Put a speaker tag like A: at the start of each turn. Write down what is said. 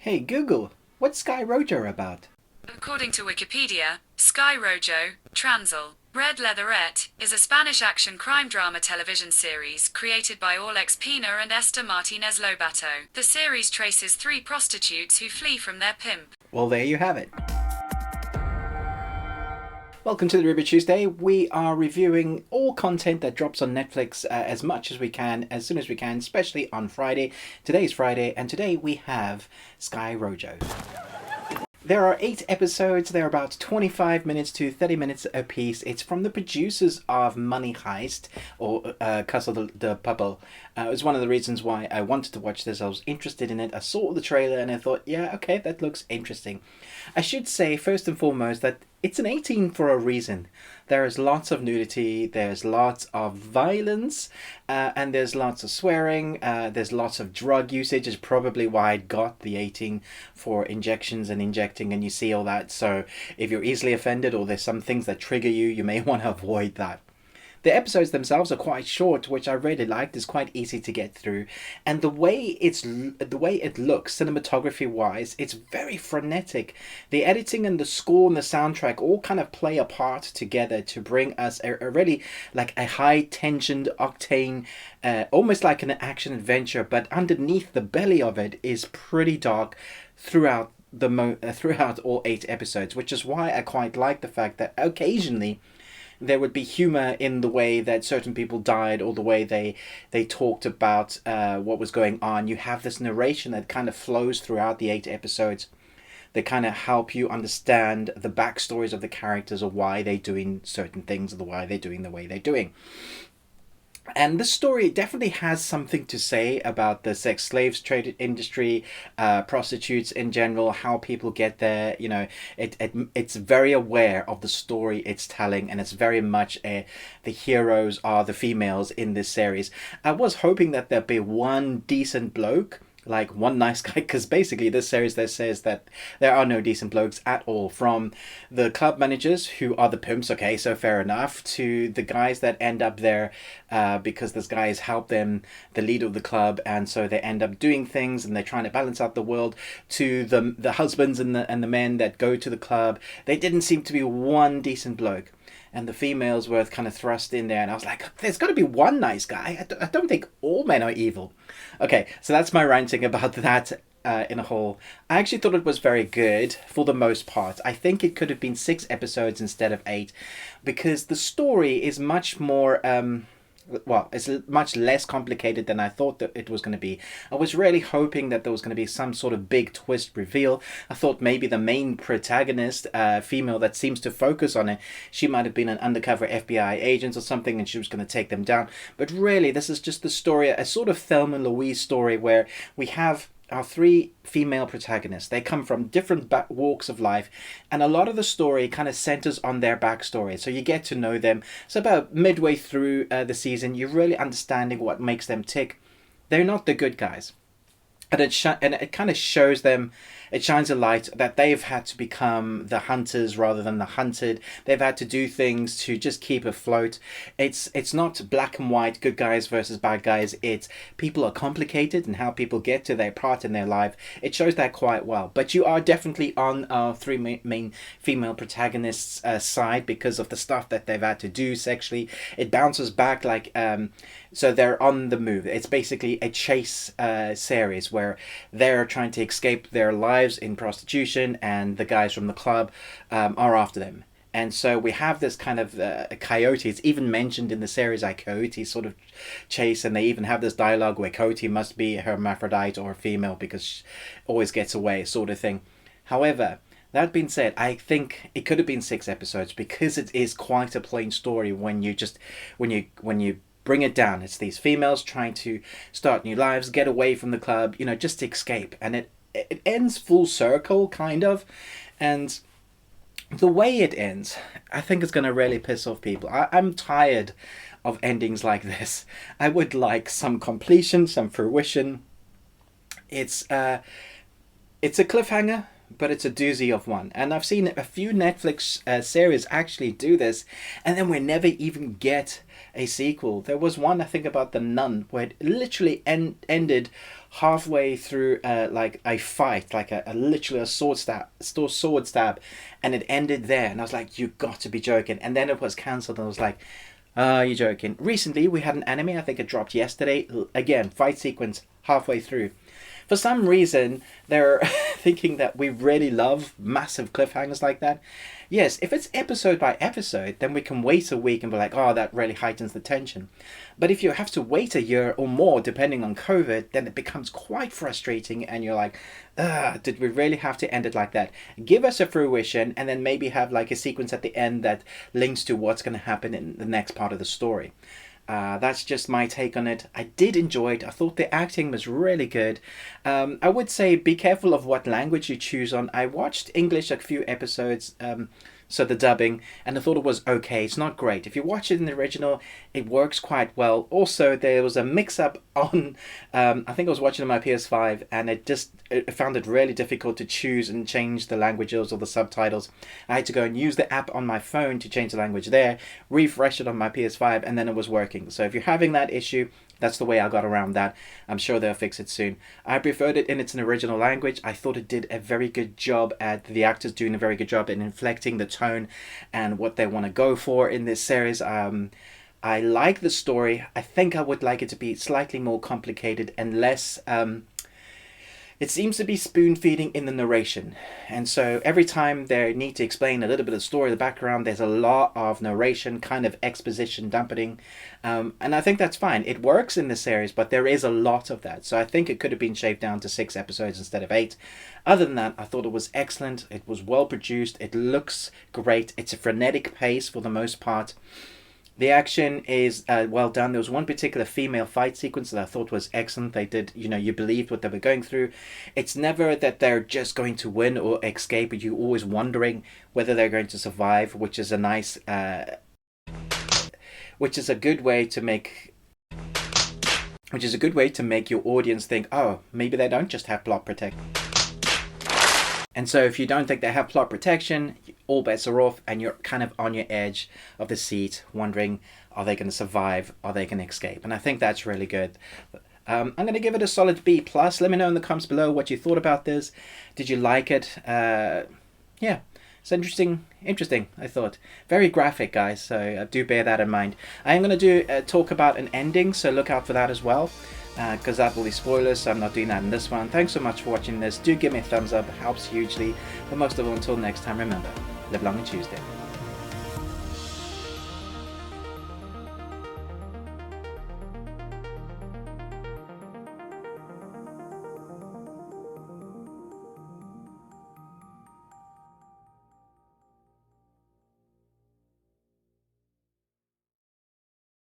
A: Hey Google, what's Sky Rojo about?
B: According to Wikipedia, Sky Rojo, Transl, Red Leatherette, is a Spanish action crime drama television series created by Alex Pina and Esther Martinez Lobato. The series traces three prostitutes who flee from their pimp.
A: Well, there you have it. Welcome to the River Tuesday. We are reviewing all content that drops on Netflix as much as we can, as soon as we can, especially on Friday. Today's Friday, and today we have Sky Rojo. There are 8 episodes. They're about 25 minutes to 30 minutes a piece. It's from the producers of Money Heist, or Casa de Papel. It was one of the reasons why I wanted to watch this. I was interested in it. I saw the trailer and I thought, yeah, okay, that looks interesting. I should say, first and foremost, that it's an 18 for a reason. There is lots of nudity, there's lots of violence, and there's lots of swearing, there's lots of drug usage. Is probably why I got the 18 for injections and injecting, and you see all that. So if you're easily offended or there's some things that trigger you, you may want to avoid that. The episodes themselves are quite short, which I really liked. It's quite easy to get through, and the way it looks, cinematography wise, it's very frenetic. The editing and the score and the soundtrack all kind of play a part together to bring us a really like a high tensioned octane, almost like an action adventure. But underneath the belly of it is pretty dark throughout throughout all 8 episodes, which is why I quite like the fact that occasionally there would be humor in the way that certain people died or the way they talked about what was going on. You have this narration that kind of flows throughout the 8 episodes that kind of help you understand the backstories of the characters or why they're doing certain things or why they're doing the way they're doing. And this story definitely has something to say about the sex slaves trade industry, prostitutes in general, how people get there. You know, it's very aware of the story it's telling, and it's very much the heroes are the females in this series. I was hoping that there'd be one decent bloke, like one nice guy, because basically this series that says that there are no decent blokes at all, from the club managers who are the pimps, okay, so fair enough, to the guys that end up there because this guy has helped them, the leader of the club, and so they end up doing things and they're trying to balance out the world, to the husbands and the men that go to the club. They didn't seem to be one decent bloke, and the females were kind of thrust in there, and I was like, there's got to be one nice guy. I don't think all men are evil. Okay, so that's my ranting about that in a whole. I actually thought it was very good for the most part. I think it could have been 6 episodes instead of 8, because the story is much more it's much less complicated than I thought that it was going to be. I was really hoping that there was going to be some sort of big twist reveal. I thought maybe the main protagonist, female that seems to focus on it, she might have been an undercover FBI agent or something and she was going to take them down. But really, this is just the story, a sort of Thelma and Louise story where we have our 3 female protagonists. They come from different walks of life, and a lot of the story kind of centers on their backstory. So you get to know them. So about midway through the season, you're really understanding what makes them tick. They're not the good guys. And it kind of shows them, it shines a light that they've had to become the hunters rather than the hunted. They've had to do things to just keep afloat. It's not black and white, good guys versus bad guys. It's people are complicated and how people get to their part in their life. It shows that quite well. But you are definitely on our 3 main female protagonists' side because of the stuff that they've had to do sexually. It bounces back like so they're on the move. It's basically a chase series where they're trying to escape their lives in prostitution, and the guys from the club are after them. And so we have this kind of a coyote. It's even mentioned in the series, a coyote sort of chase, and they even have this dialogue where coyote must be a hermaphrodite or a female because she always gets away, sort of thing. However, that being said, I think it could have been 6 episodes because it is quite a plain story when you bring it down. It's these females trying to start new lives, get away from the club, just to escape. And it ends full circle, kind of. And the way it ends, I think is going to really piss off people. I'm tired of endings like this. I would like some completion, some fruition. It's a cliffhanger, but it's a doozy of one. And I've seen a few Netflix series actually do this, and then we never even get a sequel. There was one, I think, about the nun, where it literally ended halfway through like a fight, like a literally a sword stab, and it ended there. And I was like, you got to be joking. And then it was cancelled, and I was like, you're joking. Recently, we had an anime, I think it dropped yesterday. Again, fight sequence halfway through. For some reason, they're thinking that we really love massive cliffhangers like that. Yes, if it's episode by episode, then we can wait a week and be like, oh, that really heightens the tension. But if you have to wait a year or more, depending on COVID, then it becomes quite frustrating, and you're like, did we really have to end it like that? Give us a fruition, and then maybe have like a sequence at the end that links to what's going to happen in the next part of the story. That's just my take on it. I did enjoy it. I thought the acting was really good. I would say be careful of what language you choose on. I watched English a few episodes, so the dubbing, and I thought it was okay. It's not great. If you watch it in the original, it works quite well. Also, there was a mix-up on, I think I was watching on my PS5, and I found it really difficult to choose and change the languages or the subtitles. I had to go and use the app on my phone to change the language there, refresh it on my PS5, and then it was working. So if you're having that issue, that's the way I got around that. I'm sure they'll fix it soon. I preferred it in its original language. I thought it did a very good job at the actors doing a very good job in inflecting the tone and what they want to go for in this series. I like the story. I think I would like it to be slightly more complicated and less. It seems to be spoon feeding in the narration. And so every time they need to explain a little bit of the story, the background, there's a lot of narration, kind of exposition dumping. And I think that's fine. It works in this series, but there is a lot of that. So I think it could have been shaved down to 6 episodes instead of 8. Other than that, I thought it was excellent. It was well produced. It looks great. It's a frenetic pace for the most part. The action is well done. There was one particular female fight sequence that I thought was excellent. They did, you believed what they were going through. It's never that they're just going to win or escape, but you're always wondering whether they're going to survive, which is a nice, which is a good way to make your audience think, oh, maybe they don't just have plot protection. And so if you don't think they have plot protection, all bets are off, and you're kind of on your edge of the seat wondering, are they going to survive? Are they going to escape? And I think that's really good. I'm going to give it a solid B+. Let me know in the comments below what you thought about this. Did you like it? Yeah, it's interesting, I thought. Very graphic, guys, so do bear that in mind. I am going to talk about an ending, so look out for that as well. Because that will be spoilers, so I'm not doing that in this one. Thanks so much for watching this. Do give me a thumbs up, it helps hugely. But most of all, until next time, remember, live long and Tuesday.